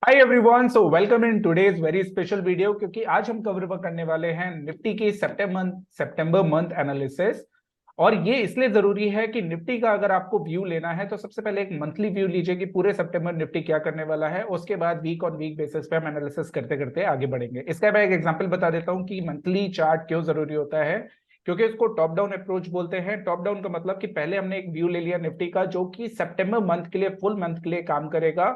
Hi everyone, so welcome in today's very special video. क्योंकि आज हम कवर करने वाले हैं निफ्टी की सितंबर मंथ एनालिसिस। और ये इसलिए जरूरी है कि निफ्टी का अगर आपको व्यू लेना है तो सबसे पहले एक मंथली व्यू लीजिए कि पूरे सितंबर निफ्टी क्या करने वाला है। उसके बाद वीक ऑन वीक बेसिस पे हम एनालिसिस करते करते आगे बढ़ेंगे। इसका मैं एक एग्जांपल बता देता हूँ कि मंथली चार्ट क्यों जरूरी होता है। क्योंकि इसको टॉप डाउन अप्रोच बोलते हैं। टॉप डाउन का मतलब कि पहले हमने एक व्यू ले लिया निफ्टी का जो कि सितंबर मंथ के लिए, फुल मंथ के लिए काम करेगा।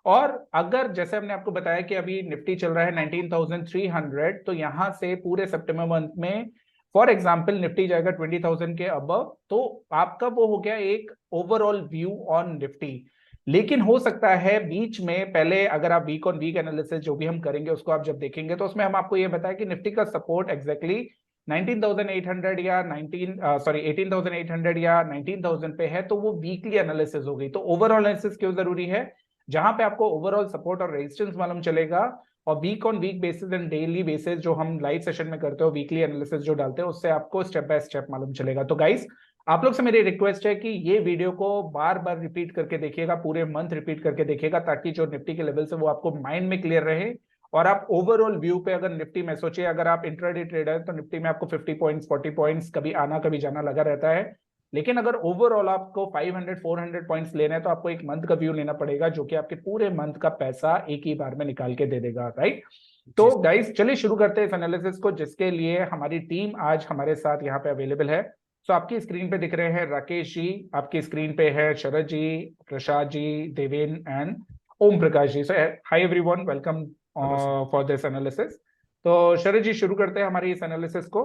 और अगर जैसे हमने आपको बताया कि अभी निफ्टी चल रहा है 19,300, तो यहां से पूरे सितंबर मंथ में फॉर एग्जांपल निफ्टी जाएगा 20,000 के अबव, तो आपका वो हो गया एक ओवरऑल व्यू ऑन निफ्टी। लेकिन हो सकता है बीच में, पहले अगर आप वीक ऑन वीक एनालिसिस जो भी हम करेंगे उसको आप जब देखेंगे तो उसमें हम आपको ये बताया कि निफ्टी का सपोर्ट एग्जैक्टली 19,800 या 18,800 या 19,000 पे है। तो वो वीकली एनालिसिस हो गई। तो ओवरऑल एनालिसिस क्यों जरूरी है, जहां पे आपको ओवरऑल सपोर्ट और रेजिस्टेंस मालूम चलेगा। और week on week basis and daily basis जो हम लाइव सेशन में करते हो, वीकली एनालिसिस जो डालते हैं, उससे आपको स्टेप बाय स्टेप मालूम चलेगा। तो गाइस, आप लोग से मेरी रिक्वेस्ट है कि ये वीडियो को बार बार रिपीट करके देखिएगा, पूरे मंथ रिपीट करके देखिएगा, ताकि जो निफ्टी के लेवल से वो आपको माइंड में क्लियर रहे। और आप ओवरऑल व्यू पे अगर निफ्टी में सोचिए, अगर आप इंट्राडे ट्रेडर है तो निफ्टी में आपको 50 पॉइंट्स 40 पॉइंट्स कभी आना कभी जाना लगा रहता है। लेकिन अगर ओवरऑल आपको 500 400 पॉइंट्स लेना है तो आपको एक मंथ का व्यू लेना पड़ेगा, जो कि आपके पूरे मंथ का पैसा एक ही बार में निकाल के दे देगा, राइट। जी तो गाइस, चलिए शुरू करते हैं इस एनालिसिस को, जिसके लिए हमारी टीम आज हमारे साथ यहाँ पे अवेलेबल है। सो आपकी स्क्रीन पे दिख रहे हैं राकेश जी, आपकी स्क्रीन पे है Sharad ji, Prasad ji, Deven and Om Prakash ji. So hi everyone, welcome hello sir. For this analysis. तो शरद जी, शुरू करते हैं हमारी इस एनालिसिस को।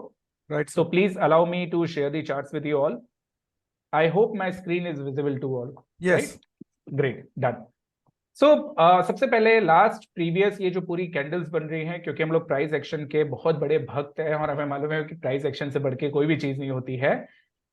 राइट तो sir. Please allow me to share the charts with you all. I hope my screen is visible to all, right? Yes. Great, done. So सबसे पहले लास्ट प्रीवियस ये जो पूरी कैंडल्स बन रही हैं, क्योंकि हम लोग प्राइस एक्शन के बहुत बड़े भक्त हैं और हमें मालूम है कि प्राइस एक्शन से बढ़ के कोई भी चीज नहीं होती है।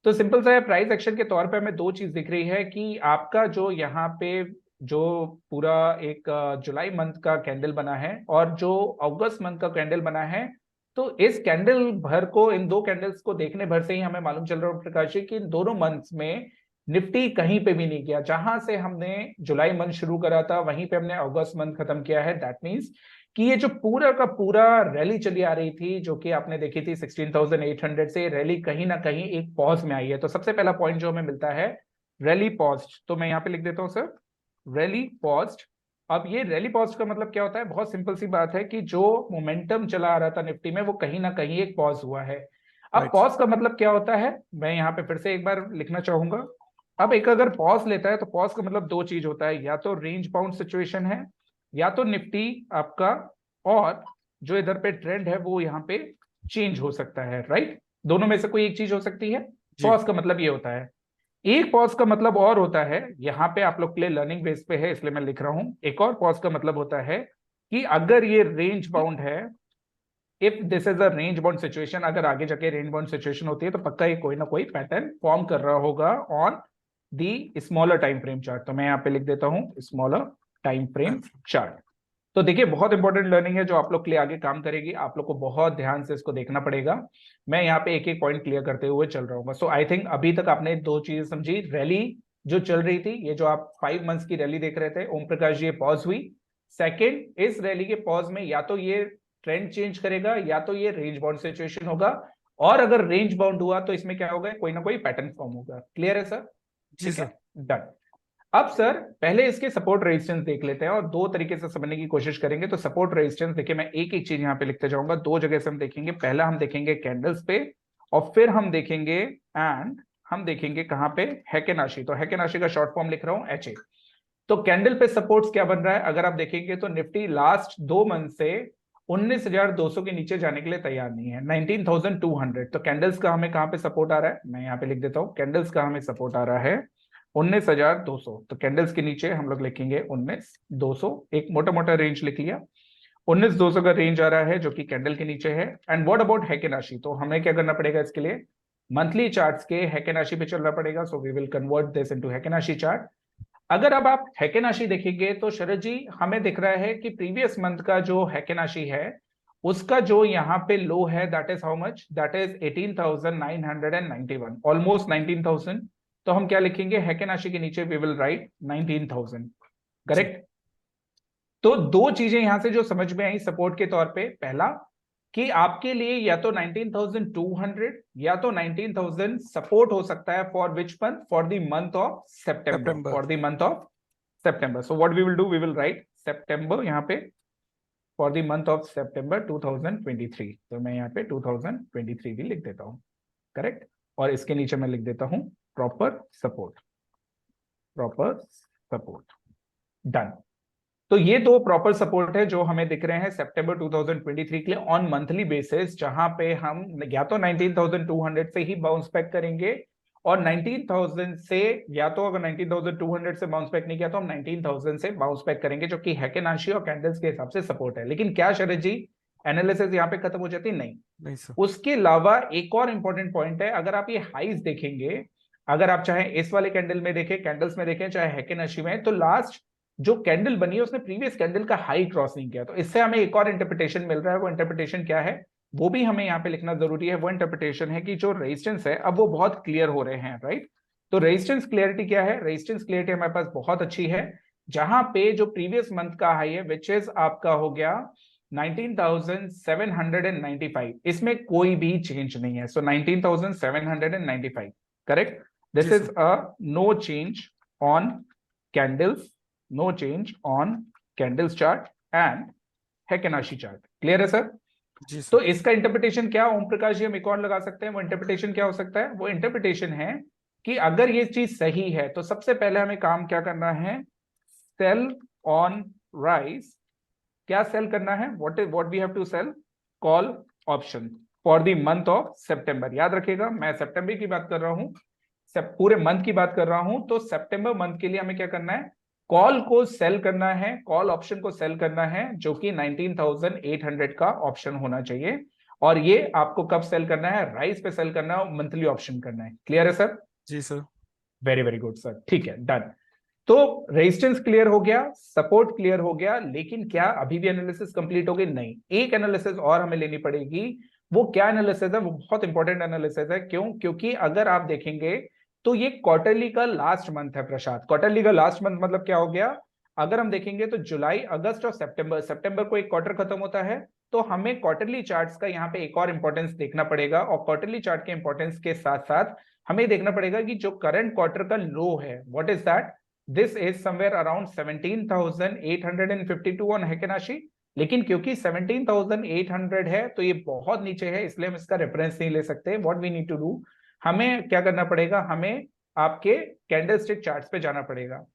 तो सिंपल सा है, प्राइस एक्शन के तौर पे हमें दो चीज दिख रही है कि आपका जो यहाँ पे जो पूरा एक जुलाई मंथ का कैंडल बना है और जो अगस्त मंथ का कैंडल बना है। तो इस कैंडल भर को, इन दो कैंडल्स को देखने भर से ही हमें मालूम चल रहा है प्रकाश जी, कि इन दोनों मंथ्स में निफ्टी कहीं पे भी नहीं गया। जहां से हमने जुलाई मंथ शुरू करा था वहीं पे हमने अगस्त मंथ खत्म किया है। दैट मींस कि ये जो पूरा का पूरा रैली चली आ रही थी, जो कि आपने देखी थी 16,800 से, रैली कहीं ना कहीं एक पॉज में आई है। तो सबसे पहला पॉइंट जो हमें मिलता है, रैली पॉज। तो मैं यहाँ पे लिख देता हूँ सर, रैली पॉज। अब ये रैली पॉज का मतलब क्या होता है? बहुत सिंपल सी बात है कि जो मोमेंटम चला आ रहा था निफ्टी में वो कहीं ना कहीं एक पॉज हुआ है। अब राइट। पॉज का मतलब क्या होता है, मैं यहाँ पे फिर से एक बार लिखना चाहूंगा। अब एक अगर पॉज लेता है तो पॉज का मतलब दो चीज होता है, या तो रेंज बाउंड सिचुएशन है, या तो निफ्टी आपका, और जो इधर पे ट्रेंड है वो यहाँ पे चेंज हो सकता है, राइट। दोनों में से कोई एक चीज हो सकती है। जी। पॉज का मतलब ये होता है। एक पॉज का मतलब और होता है, यहाँ पे आप लोग के लिए लर्निंग बेस पे है इसलिए मैं लिख रहा हूं। एक और पॉज का मतलब होता है कि अगर ये रेंज बाउंड है, if this is a range bound situation, अगर आगे जाके रेंज बाउंड सिचुएशन होती है तो पक्का ये कोई ना कोई पैटर्न फॉर्म कर रहा होगा on the smaller time frame chart. तो मैं यहाँ पे लिख देता हूं स्मॉलर टाइम फ्रेम चार्ट। तो देखिए, बहुत इंपॉर्टेंट लर्निंग है जो आप लोग के लिए आगे काम करेगी। आप लोग को बहुत ध्यान से इसको देखना पड़ेगा। मैं यहाँ पे एक एक पॉइंट क्लियर करते हुए चल रहा हूँ। सो आई थिंक अभी तक आपने दो चीजें समझी। रैली जो चल रही थी, ये जो आप 5 मंथ्स की रैली देख रहे थे ओम प्रकाश जी, ये पॉज हुई। सेकेंड, इस रैली के पॉज में या तो ये ट्रेंड चेंज करेगा या तो ये रेंज बाउंड सिचुएशन होगा। और अगर रेंज बाउंड हुआ तो इसमें क्या होगा, कोई ना कोई पैटर्न फॉर्म होगा। क्लियर है सर? जी ठीक है, सर। डन। अब सर पहले इसके सपोर्ट रेजिस्टेंस देख लेते हैं और दो तरीके से समझने की कोशिश करेंगे। तो सपोर्ट रेजिस्टेंस देखिए, मैं एक एक चीज यहाँ पे लिखते जाऊंगा, दो जगह से हम देखेंगे। पहला हम देखेंगे कैंडल्स पे, और फिर हम देखेंगे हम देखेंगे कहां पे, हैकेनाशी। तो हैकेनाशी का शॉर्ट फॉर्म लिख रहा हूं, एच ए। तो कैंडल पे सपोर्ट्स क्या बन रहा है, अगर आप देखेंगे तो निफ्टी लास्ट 2 मंथ से 19,200 के नीचे जाने के लिए तैयार नहीं है, 19,200। तो कैंडल्स का हमें कहां पे सपोर्ट आ रहा है, मैं यहाँ पे लिख देता हूं, कैंडल्स का हमें सपोर्ट आ रहा है 19,200। तो कैंडल्स के नीचे हम लोग लिखेंगे 19,200, एक मोटा मोटा रेंज लिख लिया। 19,200 का रेंज आ रहा है जो कि कैंडल के नीचे है। And what about Heikin Ashi? तो हमें क्या करना पड़ेगा इसके लिए, मंथली चार्ट्स के हैकेनाशी पे चलना पड़ेगा। So we will convert this into Heikin Ashi chart. अगर अब आप हैकेनाशी देखेंगे तो शरद जी, हमें दिख रहा है कि प्रीवियस मंथ का जो हैकेनाशी है उसका जो यहाँ पे लो है, that is how much, that is 18,991, almost 19,000। तो हम क्या लिखेंगे, हैकेनाशी के नीचे वी विल राइट 19,000, जी। करेक्ट। तो दो चीजें यहां से जो समझ में आई सपोर्ट के तौर पे, पहला कि आपके लिए या तो 19,200 या तो 19,000 सपोर्ट हो सकता है for which month, for the month of September, सितंबर। For the month of September. So what we will do, we will write September यहाँ पे, for the month of September 2023। तो मैं यहाँ पे 2023 भी लिख देता हूँ, करेक्ट। और इसके नीचे मैं लिख देता हूँ proper support, proper support, done. तो ये दो प्रॉपर सपोर्ट है जो हमें दिख रहे हैं सितंबर 2023 के लिए ऑन मंथली बेसिस, जहां पे हम या तो 19,200 से ही बाउंस बैक करेंगे, और 19,000 से, या तो अगर 19,200 से बाउंस बैक नहीं किया तो हम 19,000 से बाउंस बैक करेंगे, जो कि हैकेन आशी और कैंडल्स के हिसाब से सपोर्ट है। लेकिन क्या शरद जी, एनालिसिस यहाँ पे खत्म हो जाती? नहीं, नहीं सर। उसके अलावा एक और इंपॉर्टेंट पॉइंट है। अगर आप ये हाइज देखेंगे, अगर आप चाहे इस वाले कैंडल में देखें, कैंडल्स में देखें, चाहे हैकेन आशी में, तो लास्ट जो कैंडल बनी है उसने प्रीवियस कैंडल का हाई क्रॉस नहीं किया। तो इससे हमें एक और इंटरप्रिटेशन मिल रहा है। वो इंटरप्रिटेशन क्या है, वो भी हमें यहाँ पे लिखना जरूरी है। वो इंटरप्रिटेशन है कि जो रेजिस्टेंस है अब वो बहुत क्लियर हो रहे हैं, राइट। तो रेजिस्टेंस क्लियरिटी क्या है? रेजिस्टेंस क्लियरिटी हमारे पास बहुत अच्छी है, जहां पे जो प्रीवियस मंथ का हाई है विच इज आपका हो गया 19,795, इसमें कोई भी चेंज नहीं है। So 19,795, correct. दिस जी is sir. A no change on candles, no change on candles chart and Heikin Ashi chart। Clear है सर? जी तो सर। इसका इंटरप्रिटेशन क्या, ओम प्रकाश जी हम एक और लगा सकते हैं। वो इंटरप्रिटेशन क्या हो सकता है? वो इंटरप्रिटेशन है कि अगर ये चीज सही है तो सबसे पहले हमें काम क्या करना है, सेल ऑन राइज। क्या सेल करना है? What we have to sell? Call option for the month of September. याद रखिएगा मैं सितंबर की बात कर रहा हूं, पूरे मंथ की बात कर रहा हूं। तो सितंबर मंथ के लिए हमें क्या करना है? कॉल को सेल करना है, कॉल ऑप्शन को सेल करना है, जो कि 19,800 का ऑप्शन होना चाहिए। और ये आपको कब सेल करना है? राइस पे सेल करना है, मंथली ऑप्शन करना है। क्लियर है सर? जी sir. Very very good sir, ठीक है, डन। तो रेजिस्टेंस क्लियर हो गया, सपोर्ट क्लियर हो गया, लेकिन क्या अभी भी एनालिसिस कंप्लीट हो गई? नहीं, एक एनालिसिस और हमें लेनी पड़ेगी। वो क्या एनालिसिस है? वो बहुत इंपॉर्टेंट एनालिसिस है। क्यों? क्योंकि अगर आप देखेंगे तो ये क्वार्टरली का लास्ट मंथ है प्रसाद। क्वार्टरली का लास्ट मंथ मतलब क्या हो गया? अगर हम देखेंगे तो जुलाई, अगस्त और सितंबर, सितंबर को एक क्वार्टर खत्म होता है। तो हमें क्वार्टरली चार्ट्स का यहाँ पे एक और इंपॉर्टेंस देखना पड़ेगा, और क्वार्टरली चार्ट के इंपॉर्टेंस के साथ साथ हमें देखना पड़ेगा कि जो करंट क्वार्टर का लो है, what is that? This is somewhere around 17,852 on Heikin Ashi। लेकिन क्योंकि 17,800 है तो ये बहुत नीचे है, इसलिए हम इसका रेफरेंस नहीं ले सकते। What we need to do, हमें क्या करना पड़ेगा? हमें आपके कैंडलस्टिक चार्ट्स पे जाना पड़ेगा।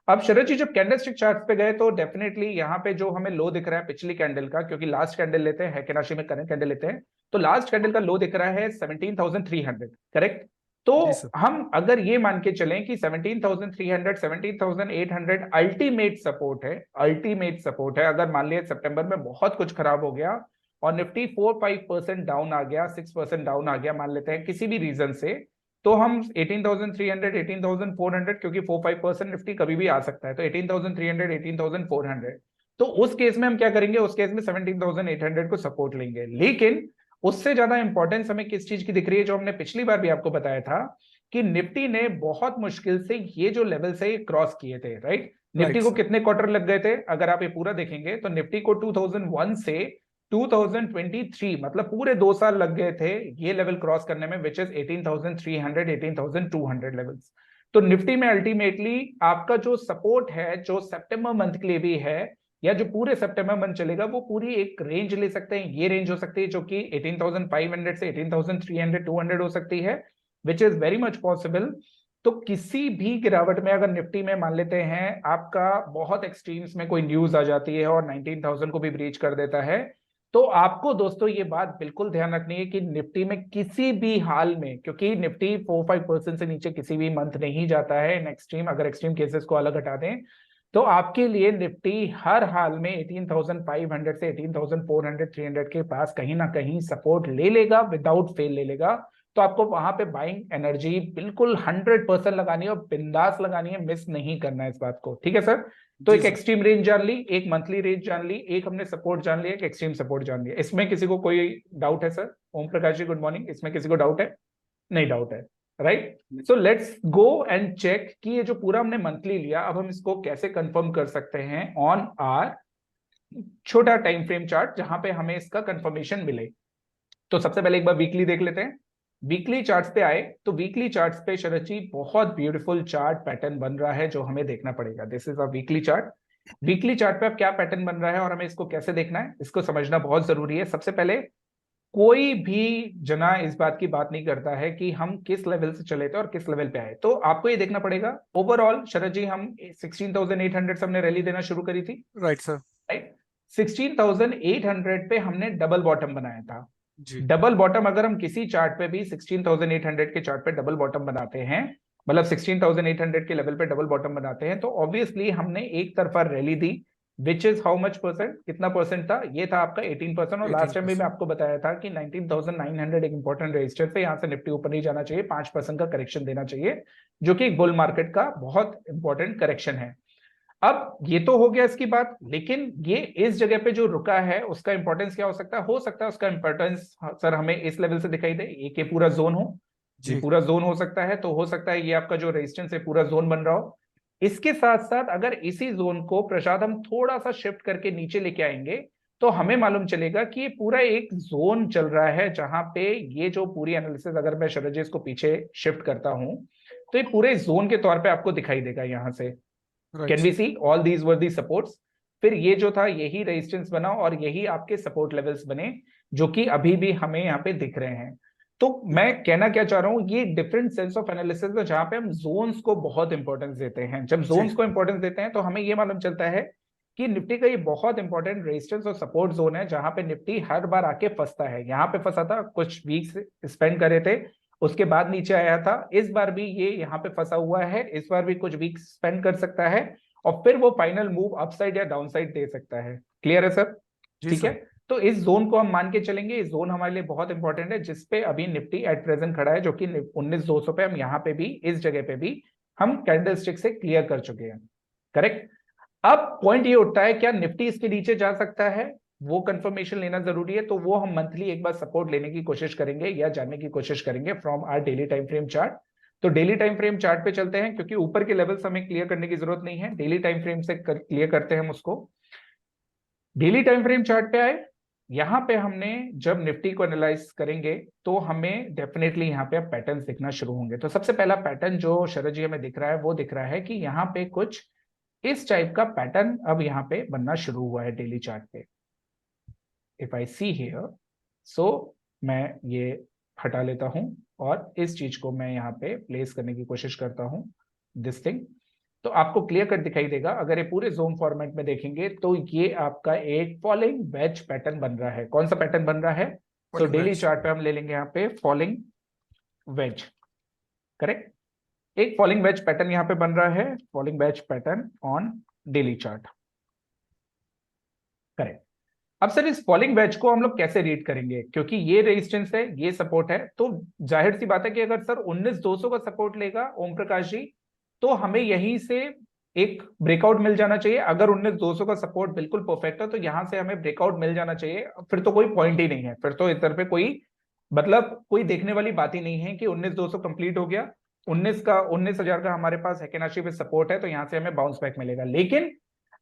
अब शरद जी जब कैंडलस्टिक चार्ट्स पे गए तो डेफिनेटली यहाँ पे जो हमें लो दिख रहा है पिछली कैंडल का, क्योंकि लास्ट कैंडल लेते हैं Heikin Ashi में, करंट कैंडल लेते हैं, तो लास्ट कैंडल का लो दिख रहा है 17,300, करेक्ट। तो जी सर। हम अगर ये मान के चलें कि 17,300 17,800 अल्टीमेट सपोर्ट है, अल्टीमेट सपोर्ट है। अगर मान लिया सितंबर में बहुत कुछ खराब हो गया और निफ्टी 4-5% डाउन आ गया, 6% डाउन आ गया, मान लेते हैं किसी भी रीजन से, तो हम 18,300 18,400, क्योंकि 4-5% निफ्टी कभी भी आ सकता है, तो 18,300 18,400, तो उस केस में हम क्या करेंगे? उस केस में 17,800 को सपोर्ट लेंगे। लेकिन उससे ज्यादा इंपॉर्टेंस हमें किस चीज की दिख रही है, जो हमने पिछली बार भी आपको बताया था कि निफ्टी ने बहुत मुश्किल से ये जो लेवल से क्रॉस किए थे, राइट। निफ्टी राइट को सर। कितने क्वार्टर लग गए थे? अगर आप ये पूरा देखेंगे तो निफ्टी को 2001 से 2023, मतलब पूरे 2 साल लग गए थे ये लेवल क्रॉस करने में, विच इज 18,300 18,200 लेवल्स। तो निफ्टी में अल्टीमेटली आपका जो सपोर्ट है, जो सितंबर मंथ के लिए भी है, या जो पूरे सितंबर मंथ चलेगा, वो पूरी एक रेंज ले सकते हैं। ये रेंज हो सकती है जो कि 18,500 से 18,300 200 हो सकती है, which is very much possible. तो किसी भी गिरावट में अगर निफ्टी में मान लेते हैं आपका बहुत एक्सट्रीम्स में कोई न्यूज आ जाती है और 19,000 को भी ब्रीच कर देता है, तो आपको दोस्तों ये बात बिल्कुल ध्यान रखनी है कि निफ्टी में किसी भी हाल में, क्योंकि निफ्टी 4-5% से नीचे किसी भी मंथ नहीं जाता है इन एक्सट्रीम, अगर एक्सट्रीम केसेस को अलग हटा दें, तो आपके लिए निफ्टी हर हाल में 18,500 से 18,400 300 के पास कहीं ना कहीं सपोर्ट ले लेगा, विदाउट फेल ले लेगा। तो आपको वहां पे बाइंग एनर्जी बिल्कुल 100% लगानी है और बिंदास लगानी है, मिस नहीं करना है इस बात को, ठीक है सर। तो जी एक सर। एक्सट्रीम रेंज जान ली, एक मंथली रेंज जान ली, एक हमने सपोर्ट जान लिया, एक एक्सट्रीम सपोर्ट जान लिया। इसमें किसी को कोई डाउट है sir? Om Prakash ji good morning, इसमें किसी को डाउट है? नहीं डाउट है, right. So let's go and check कि ये जो पूरा हमने मंथली लिया, अब हम इसको कैसे कंफर्म कर सकते हैं ऑन आर छोटा टाइम फ्रेम चार्ट जहां पे हमें इसका कंफर्मेशन मिले। तो सबसे पहले एक बार वीकली देख लेते हैं। वीकली चार्ट्स पे आए तो वीकली चार्ट्स पे शरद जी बहुत ब्यूटीफुल चार्ट पैटर्न बन रहा है जो हमें देखना पड़ेगा। This is a weekly chart. Weekly chart पे अब क्या पैटर्न बन रहा है और हमें इसको कैसे देखना है, इसको समझना बहुत जरूरी है। सबसे पहले कोई भी जना इस बात की बात नहीं करता है कि हम किस लेवल से चले थे और किस लेवल पे आए, तो आपको ये देखना पड़ेगा। ओवरऑल शरद जी हम 16,800 से हमने रैली देना शुरू करी थी, राइट सर। राइट। 16,800 पे हमने डबल बॉटम बनाया था जी डबल बॉटम अगर हम किसी चार्ट पे भी 16,800 के चार्ट पे डबल बॉटम बनाते हैं, मतलब 16,800 के लेवल पे डबल बॉटम बनाते हैं, तो ऑब्वियसली हमने एक तरफा rally the, which is how much percent, कितना परसेंट था, ये था आपका 18%। और लास्ट टाइम भी मैं 18%। आपको बताया था कि 19,900 एक इंपॉर्टेंट रजिस्टर पे, यहां से निफ्टी ऊपर नहीं जाना चाहिए, 5% का करेक्शन देना चाहिए, जो कि एक बुल मार्केट का बहुत इंपॉर्टेंट करेक्शन है। अब ये तो हो गया इसकी बात, लेकिन ये इस जगह पे जो रुका है उसका इंपॉर्टेंस क्या हो सकता है उसका इंपॉर्टेंस सर हमें इस लेवल से दिखाई दे, एक ये पूरा जोन हो, ये जी पूरा जोन हो सकता है, तो हो सकता है ये आपका जो रेजिस्टेंस है पूरा जोन बन रहा हो। इसके साथ साथ अगर इसी जोन को प्रसाद हम थोड़ा सा शिफ्ट करके नीचे लेके आएंगे तो हमें मालूम चलेगा कि ये पूरा एक जोन चल रहा है जहां पे ये जो पूरी एनालिसिस अगर मैं शरद जी इसको पीछे शिफ्ट करता हूं तो ये पूरे जोन के तौर पे आपको दिखाई देगा। यहां से right can we see all these were the supports, फिर ये जो था यही रेजिस्टेंस बना और यही आपके सपोर्ट लेवल्स बने, जो कि अभी भी हमें यहाँ पे दिख रहे हैं। तो मैं कहना क्या चाह रहा हूं, ये डिफरेंट सेंस ऑफ एनालिसिस है जहां पे हम जोन्स को बहुत इंपॉर्टेंस देते हैं। जब जी जोन्स को इंपॉर्टेंस देते हैं तो हमें ये मालूम चलता है कि निफ्टी का ये बहुत इंपॉर्टेंट रेजिस्टेंस और सपोर्ट जोन है जहां पे निफ्टी हर बार आके फंसता है। यहाँ पे फंसा था, कुछ वीक्स स्पेंड करे थे, उसके बाद नीचे आया था, इस बार भी ये यहाँ पे फंसा हुआ है, इस बार भी कुछ वीक्स स्पेंड कर सकता है और फिर वो फाइनल मूव अपसाइड या डाउनसाइड दे सकता है। क्लियर है सर? जी ठीक है। सर। तो इस जोन को हम मान के चलेंगे, इस जोन हमारे लिए बहुत इंपॉर्टेंट है जिसपे अभी निफ्टी एट प्रेजेंट खड़ा है, जो कि 19,200 पे, हम यहाँ पे भी इस जगह पे भी हम कैंडलस्टिक से क्लियर कर चुके हैं। करेक्ट। अब पॉइंट ये उठता है क्या निफ्टी इसके नीचे जा सकता है, वो कंफर्मेशन लेना जरूरी है। तो वो हम मंथली एक बार सपोर्ट लेने की कोशिश करेंगे या जानने की कोशिश करेंगे from our daily time frame chart. तो डेली टाइम फ्रेम चार्ट पे चलते हैं, क्योंकि ऊपर के लेवल्स हमें क्लियर करने की जरूरत नहीं है, डेली टाइम फ्रेम से क्लियर करते हैं हम उसको। डेली टाइम फ्रेम चार्ट पे आए, यहां पे हमने जब निफ्टी को एनालाइज करेंगे तो हमें डेफिनेटली यहाँ पे पैटर्न्स दिखना शुरू होंगे। तो सबसे पहला पैटर्न जो शरद जी हमें दिख रहा है वो दिख रहा है कि यहाँ पे कुछ इस टाइप का पैटर्न अब यहाँ पे बनना शुरू हुआ है डेली चार्ट पे। इफ आई सी हियर, सो मैं ये हटा लेता हूं और इस चीज को मैं यहाँ पे प्लेस करने की कोशिश करता हूं, दिस थिंग। तो आपको क्लियर कट दिखाई देगा। अगर ये पूरे जोन फॉर्मेट में देखेंगे तो ये आपका एक फॉलिंग वेज पैटर्न बन रहा है। कौन सा पैटर्न बन रहा है? सो फॉलिंग डेली वेज। चार्ट पे हम ले लेंगे यहाँ पे फॉलिंग वेज। करेक्ट। एक फॉलिंग वेज पैटर्न यहाँ पे बन रहा है, falling veg pattern on daily chart. Correct. अब सर इस फॉलिंग वेज को हम लोग कैसे रीड करेंगे, क्योंकि ये रेजिस्टेंस है, ये सपोर्ट है, तो जाहिर सी बात है कि अगर सर 19,200 का सपोर्ट लेगा ओम प्रकाश जी, तो हमें यहीं से एक ब्रेकआउट मिल जाना चाहिए। अगर 19,200 का सपोर्ट बिल्कुल परफेक्ट है तो यहां से हमें ब्रेकआउट मिल जाना चाहिए, फिर तो कोई पॉइंट ही नहीं है, फिर तो इधर पे कोई मतलब कोई देखने वाली बात ही नहीं है कि 19,200 कंप्लीट हो गया, 19,000 का हमारे पास हेकेनाशी पे सपोर्ट है, तो यहां से हमें बाउंस बैक मिलेगा। लेकिन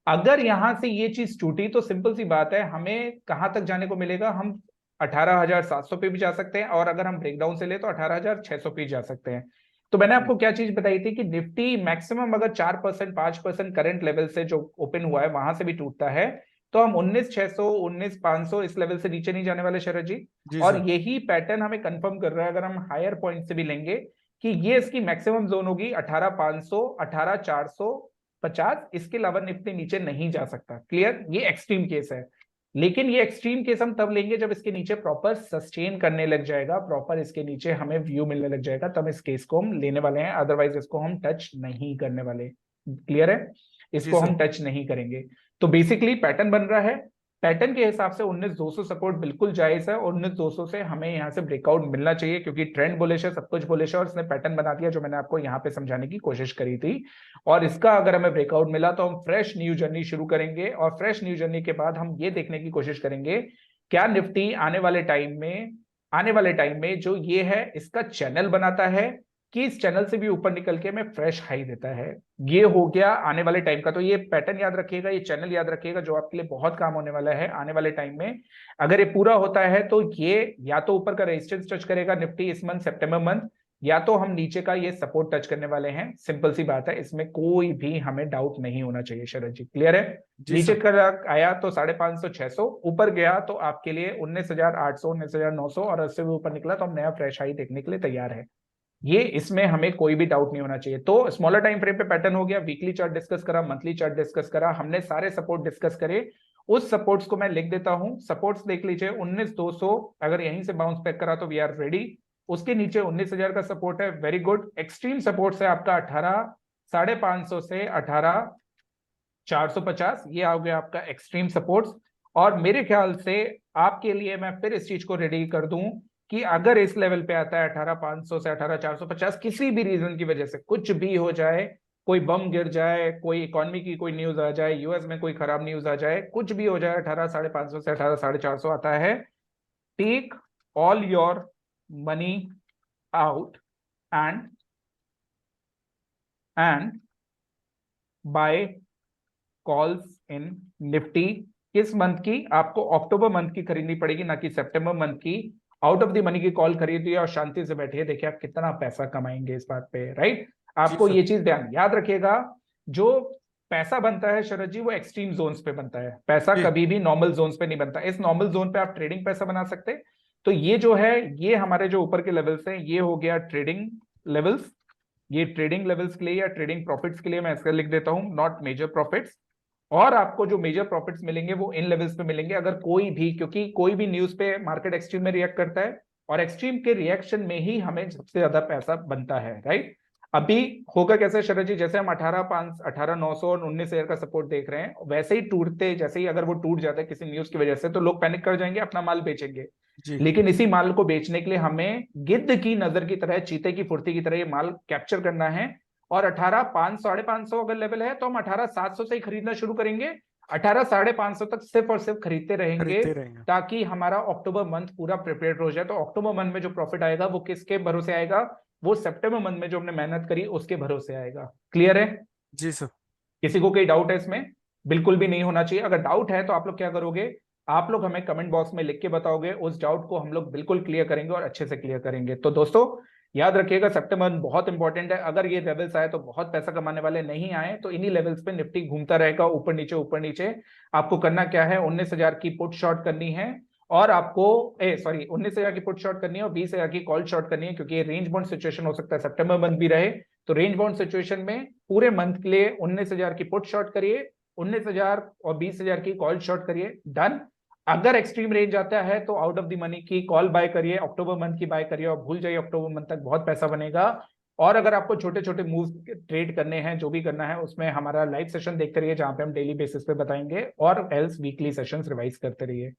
अगर यहां से ये चीज टूटी तो सिंपल सी बात है, हमें कहां तक जाने को मिलेगा, हम 18,700 पे भी जा सकते हैं, और अगर हम ब्रेकडाउन से ले तो 18,600 पे जा सकते हैं। तो मैंने आपको क्या चीज बताई थी कि निफ्टी मैक्सिमम अगर 4% 5% करंट लेवल से जो ओपन हुआ है वहां से भी टूटता है, तो हम 19,600 19,500 इस लेवल से नीचे नहीं जाने वाले शरद जी। जी और सर। यही पैटर्न हमें कंफर्म कर रहा है, अगर हम हायर पॉइंट से भी लेंगे, कि ये इसकी मैक्सिमम जोन होगी 18,500 18,450, इसके अलावा निफ्टी नीचे नहीं जा सकता। क्लियर? ये एक्सट्रीम केस है, लेकिन ये एक्सट्रीम केस हम तब लेंगे जब इसके नीचे प्रॉपर सस्टेन करने लग जाएगा, प्रॉपर इसके नीचे हमें व्यू मिलने लग जाएगा, तब इस केस को हम लेने वाले हैं, अदरवाइज इसको हम टच नहीं करने वाले। क्लियर है? जी इसको सर। हम टच नहीं करेंगे। तो बेसिकली पैटर्न बन रहा है, पैटर्न के हिसाब से 19,200 सपोर्ट बिल्कुल जायज है, और 19,200 से हमें यहाँ से ब्रेकआउट मिलना चाहिए, क्योंकि ट्रेंड बुलिश है, सब कुछ बुलिश है, और इसने पैटर्न बना दिया जो मैंने आपको यहाँ पे समझाने की कोशिश करी थी। और इसका अगर हमें ब्रेकआउट मिला तो हम फ्रेश न्यू जर्नी शुरू करेंगे, और फ्रेश न्यू जर्नी के बाद हम ये देखने की कोशिश करेंगे क्या निफ्टी आने वाले टाइम में जो ये है इसका चैनल बनाता है, कि इस चैनल से भी ऊपर निकल के मैं फ्रेश हाई देता है। ये हो गया आने वाले टाइम का। तो ये पैटर्न याद रखिएगा, ये चैनल याद रखिएगा, जो आपके लिए बहुत काम होने वाला है आने वाले टाइम में। अगर ये पूरा होता है तो ये या तो ऊपर का रेजिस्टेंस टच करेगा निफ्टी इस मंथ सितंबर मंथ, या तो हम नीचे का ये सपोर्ट टच करने वाले हैं। सिंपल सी बात है, इसमें कोई भी हमें डाउट नहीं होना चाहिए। शरद जी क्लियर है? जी नीचे सर। का आया तो 550 600, ऊपर गया तो आपके लिए 19,800 19,900, और उससे भी ऊपर निकला तो हम नया फ्रेश हाई देखने के लिए तैयार है। ये इसमें हमें कोई भी डाउट नहीं होना चाहिए। तो स्मॉलर टाइम फ्रेम पे पैटर्न हो गया, वीकली चार्ट डिस्कस करा, मंथली चार्ट डिस्कस करा, हमने सारे सपोर्ट डिस्कस करे। उस सपोर्ट्स को मैं लिख देता हूं। सपोर्ट्स देख लीजिए 19,200, अगर यहीं से बाउंस बैक करा तो वी आर रेडी। उसके नीचे 19,000 का सपोर्ट है, वेरी गुड। एक्सट्रीम सपोर्ट है आपका 18,550 से 18,450, ये आ गया आपका एक्सट्रीम सपोर्ट्स। और मेरे ख्याल से आपके लिए मैं फिर इस चीज को रेडी कर दूं कि अगर इस लेवल पे आता है 18,500 से 18,450, किसी भी रीजन की वजह से कुछ भी हो जाए, कोई बम गिर जाए, कोई इकोनॉमी की कोई न्यूज आ जाए, यूएस में कोई खराब न्यूज आ जाए, कुछ भी हो जाए, 18,550 से 18,450 आता है, take all your money out and and buy calls in Nifty. किस मंथ की? आपको अक्टूबर मंथ की खरीदनी पड़ेगी, ना कि सितंबर मंथ की। आउट ऑफ द मनी की कॉल खरीदिए और शांति से बैठिए, देखिए आप कितना पैसा कमाएंगे इस बात पे, राइट? जी आपको सर। ये चीज ध्यान याद रखिएगा। जो पैसा बनता है शरद जी, वो एक्सट्रीम जोन्स पे बनता है। पैसा जी कभी भी नॉर्मल जोन्स पे नहीं बनता। इस नॉर्मल जोन पे आप ट्रेडिंग पैसा बना सकते हैं। तो ये जो है, ये हमारे जो ऊपर के लेवल्स हैं, ये हो गया ट्रेडिंग लेवल्स। ये ट्रेडिंग लेवल्स के लिए या ट्रेडिंग प्रॉफिट्स के लिए मैं ऐसे लिख देता हूं, नॉट मेजर प्रॉफिट्स। और आपको जो मेजर प्रॉफिट्स मिलेंगे वो इन लेवल्स पे मिलेंगे। अगर कोई भी, क्योंकि कोई भी न्यूज पे मार्केट एक्सट्रीम में रिएक्ट करता है, और एक्सट्रीम के रिएक्शन में ही हमें सबसे ज्यादा पैसा बनता है, राइट? अभी होगा कैसे शरद जी, जैसे हम 18,500 18,900 और 19,000 का सपोर्ट देख रहे हैं, वैसे ही टूटते, जैसे ही अगर वो टूट जाता है किसी न्यूज की वजह से, तो लोग पैनिक कर जाएंगे, अपना माल बेचेंगे। जी लेकिन इसी माल को बेचने के लिए हमें गिद्ध की नजर की तरह, चीते की फुर्ती की तरह ये माल कैप्चर करना है। और 18,500 550 अगर लेवल है तो हम 18,700 से ही खरीदना शुरू करेंगे। 18,550 तक सिर्फ और सिर्फ खरीदते रहेंगे, खरीदते रहेंगे। ताकि हमारा अक्टूबर मंथ पूरा प्रिपेयर हो जाए। तो अक्टूबर मंथ में जो प्रॉफिट आएगा वो किसके भरोसे आएगा? वो सितंबर मंथ में जो हमने मेहनत करी उसके भरोसे आएगा। क्लियर है? जी सर। किसी को कोई डाउट है इसमें? बिल्कुल भी नहीं होना चाहिए। अगर डाउट है तो आप लोग क्या करोगे? आप लोग हमें कमेंट बॉक्स में लिख के बताओगे, उस डाउट को हम लोग बिल्कुल क्लियर करेंगे और अच्छे से क्लियर करेंगे। तो दोस्तों याद रखिएगा, सितंबर बहुत इंपॉर्टेंट है। अगर ये लेवल्स आए तो बहुत पैसा कमाने वाले, नहीं आए तो इन्हीं लेवल्स पे निफ्टी घूमता रहेगा, ऊपर नीचे ऊपर नीचे। आपको करना क्या है? 19,000 की पुट शॉर्ट करनी है, और आपको 19,000 की पुट शॉर्ट करनी है और 20,000 की कॉल शॉर्ट करनी है, क्योंकि ये रेंज बाउंड सिचुएशन हो सकता है, सितंबर मंथ भी रहे। तो रेंज बाउंड सिचुएशन में पूरे मंथ के लिए 19,000 की पुट शॉर्ट करिए, 19,000 और 20,000 की कॉल शॉर्ट करिए, डन। अगर एक्सट्रीम रेंज आता है तो आउट ऑफ द मनी की कॉल बाय करिए, अक्टूबर मंथ की बाय करिए, और भूल जाइए अक्टूबर मंथ तक बहुत पैसा बनेगा। और अगर आपको छोटे छोटे मूव ट्रेड करने हैं, जो भी करना है, उसमें हमारा लाइव सेशन देखते रहिए, जहां पे हम डेली बेसिस पे बताएंगे, और एल्स वीकली सेशंस रिवाइज करते रहिए।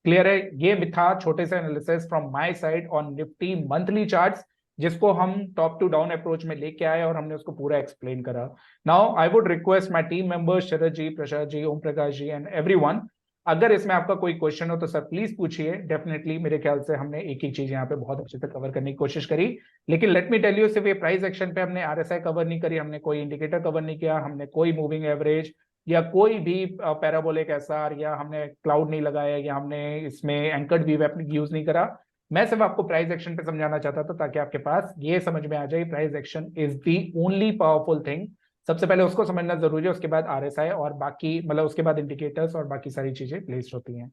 क्लियर है? ये था छोटे से analysis from my side on Nifty monthly charts, जिसको हम टॉप टू डाउन अप्रोच में लेके आए और हमने उसको पूरा एक्सप्लेन करा। Now I would request my team members, Sharad ji, Prasad ji, Om Prakash ji and everyone, अगर इसमें आपका कोई क्वेश्चन हो तो सर प्लीज पूछिए। डेफिनेटली मेरे ख्याल से हमने एक ही चीज यहाँ पे बहुत अच्छे से कवर करने की कोशिश करी। लेकिन लेट मी टेल यू, सिर्फ ये प्राइस एक्शन पे हमने आरएसआई कवर नहीं करी, हमने कोई इंडिकेटर कवर नहीं किया, हमने कोई मूविंग एवरेज या कोई भी पैराबोलिक एसआर, या हमने क्लाउड नहीं लगाया, या हमने इसमें एंकर्ड वीवेप यूज नहीं करा। मैं सिर्फ आपको प्राइस एक्शन पे समझाना चाहता था, ताकि आपके पास ये समझ में आ जाए price action is the only powerful thing. सबसे पहले उसको समझना जरूरी है, उसके बाद आरएसआई और बाकी, मतलब उसके बाद इंडिकेटर्स और बाकी सारी चीजें प्लेस्ड होती हैं।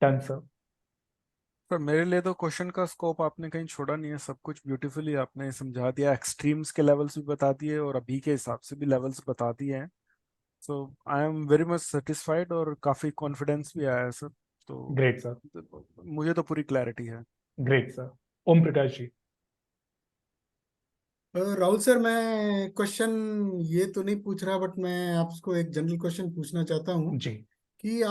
Done sir. पर मेरे लिए तो क्वेश्चन का स्कोप आपने कहीं छोड़ा नहीं है, सब कुछ ब्यूटीफुली आपने समझा दिया, एक्सट्रीम्स के लेवल्स भी बता दिए और अभी के हिसाब से भी लेवल्स बता दिए हैं। So I am very much satisfied और काफ़ी कॉन्फिडेंस भी आया है सर। तो ग्रेट सर। मुझे तो पूरी क्लैरिटी है। Great sir. Om Prakash ji. Rahul sir, मैं क्वेश्चन ये तो नहीं पूछ रहा, बट मैं आपको एक जनरल क्वेश्चन पूछना चाहता हूँ जी। कि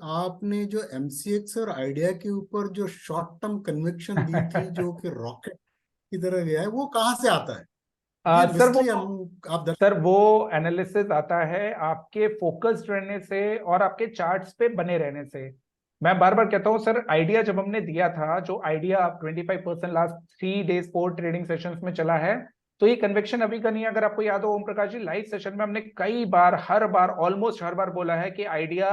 आपने जो एमसीएक्स और आइडिया के ऊपर जो शॉर्ट टर्म कन्विक्शन दी थी, जो कि रॉकेट की तरह गया है, वो कहाँ से आता है? ये सर वो मिस्ट्री हम आप सर वो एनालिसिस आता है आपके फोकस्ड रहने से और आपके चार्ट्स पे बने रहने से। मैं बार बार कहता हूँ सर, आइडिया जब हमने दिया था, जो आइडिया आप 25% लास्ट 3 डेज 4 ट्रेडिंग सेशंस में चला है, तो ये कन्विक्शन अभी का नहीं है। अगर आपको याद हो ओम प्रकाश जी, लाइव सेशन में हमने कई बार, हर बार, ऑलमोस्ट हर बार बोला है कि आइडिया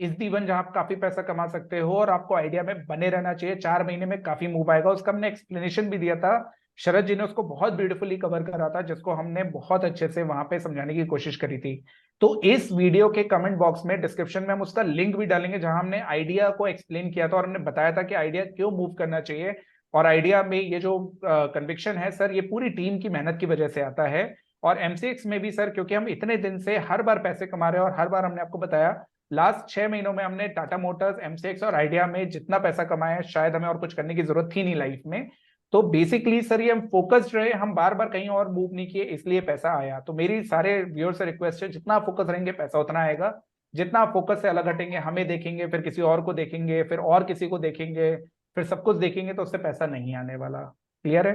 इज दी वन जहां आप काफी पैसा कमा सकते हो, और आपको आइडिया में बने रहना चाहिए। 4 महीने में काफी मूव आएगा। उसका हमने एक्सप्लेनेशन भी दिया था, शरद जी ने उसको बहुत ब्यूटीफुली कवर करा था, जिसको हमने बहुत अच्छे से वहां पे समझाने की कोशिश करी थी। तो इस वीडियो के कमेंट बॉक्स में, डिस्क्रिप्शन में हम उसका लिंक भी डालेंगे, जहां हमने आइडिया को एक्सप्लेन किया था और हमने बताया था कि आइडिया क्यों मूव करना चाहिए। और आइडिया में ये जो कन्विक्शन है सर, ये पूरी टीम की मेहनत की वजह से आता है। और एमसीएक्स में भी सर, क्योंकि हम इतने दिन से हर बार पैसे कमा रहे हैं, और हर बार हमने आपको बताया, लास्ट 6 महीनों में हमने टाटा मोटर्स, एमसीएक्स और आइडिया में जितना पैसा कमाया है, शायद हमें और कुछ करने की जरूरत थी नहीं लाइफ में। तो बेसिकली सर, ये हम फोकस्ड रहे, हम बार बार कहीं और मूव नहीं किए, इसलिए पैसा आया। तो मेरी सारे व्यूअर्स से रिक्वेस्ट है, जितना फोकस रहेंगे पैसा उतना आएगा। जितना फोकस से अलग हटेंगे, हमें देखेंगे, फिर किसी और को देखेंगे, फिर और किसी को देखेंगे, फिर सब कुछ देखेंगे, तो उससे पैसा नहीं आने वाला। क्लियर है?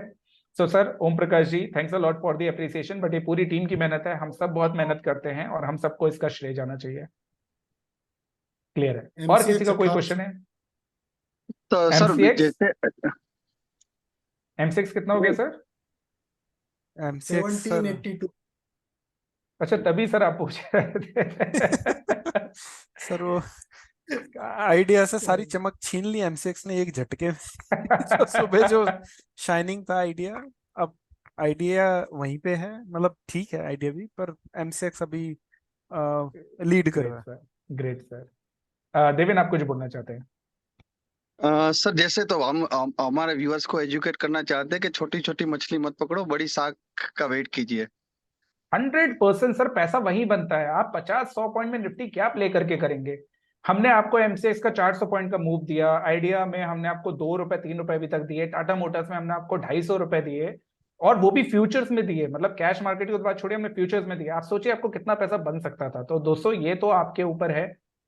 So sir, Om Prakash ji, thanks a lot for the appreciation, but ये पूरी टीम की मेहनत है, हम सब बहुत मेहनत करते हैं, और हम सबको इसका श्रेय जाना चाहिए। क्लियर है? और किसी का कोई क्वेश्चन है? तो सर एमसीएक्स, जैसे एमसीएक्स कितना हो गया सर? MCX sir 1782। अच्छा, तभी सर आप पूछ रहे थे। सर वो आइडिया से सारी चमक छीन ली एमसीएक्स ने एक झटके में। तो सुबह जो शाइनिंग था आइडिया, अब आइडिया वहीं पे है। मतलब ठीक है आइडिया भी, पर एमसीएक्स अभी लीड कर रहा है। Great sir. देवेन, आप कुछ बोलना चाहते हैं? सर जैसे तो हम हमारे व्यूअर्स को एजुकेट करना चाहते हैं कि छोटी छोटी मछली मत पकड़ो, बड़ी साख का वेट कीजिए। 100% सर, पैसा वही बनता है। आप 50-100 पॉइंट में निफ्टी क्या प्ले करके करेंगे? हमने आपको एमसीएक्स का 400 पॉइंट का मूव दिया, आइडिया में हमने आपको 2 रुपए 3 रुपए अभी तक दिए, टाटा मोटर्स में हमने आपको 250 रुपए दिए, और वो भी फ्यूचर्स में दिए। मतलब कैश मार्केट की बात छोड़िए, हमने फ्यूचर्स में दिया। आप सोचिए आपको कितना पैसा बन सकता था। तो दोस्तों, ये तो आपके ऊपर है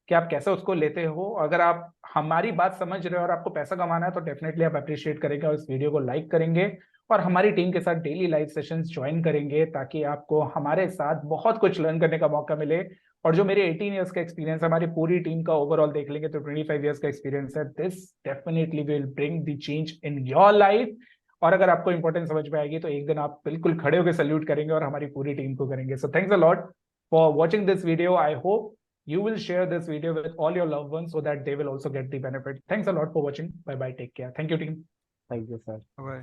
कि आप कैसे उसको लेते हो। अगर आप हमारी बात समझ रहे हो और आपको पैसा कमाना है, तो डेफिनेटली आप अप्रिशिएट करेंगे और इस वीडियो को लाइक करेंगे, और हमारी टीम के साथ डेली लाइव सेशंस ज्वाइन करेंगे, ताकि आपको हमारे साथ बहुत कुछ लर्न करने का मौका मिले। और जो मेरे 18 इयर्स का एक्सपीरियंस है, हमारी पूरी टीम का ओवरऑल देख लेंगे तो 25 इयर्स का एक्सपीरियंस है। This definitely will bring the change in your life. और अगर आपको इंपॉर्टेंस समझ में आएगी, तो एक दिन आप बिल्कुल खड़े होकर सल्यूट करेंगे और हमारी पूरी टीम को करेंगे। So thanks a lot for watching this video. I hope you will share this video with all your loved ones so that they will also get the benefit. Thanks a lot for watching. Bye bye. Take care. Thank you, team. Thank you, sir. Bye.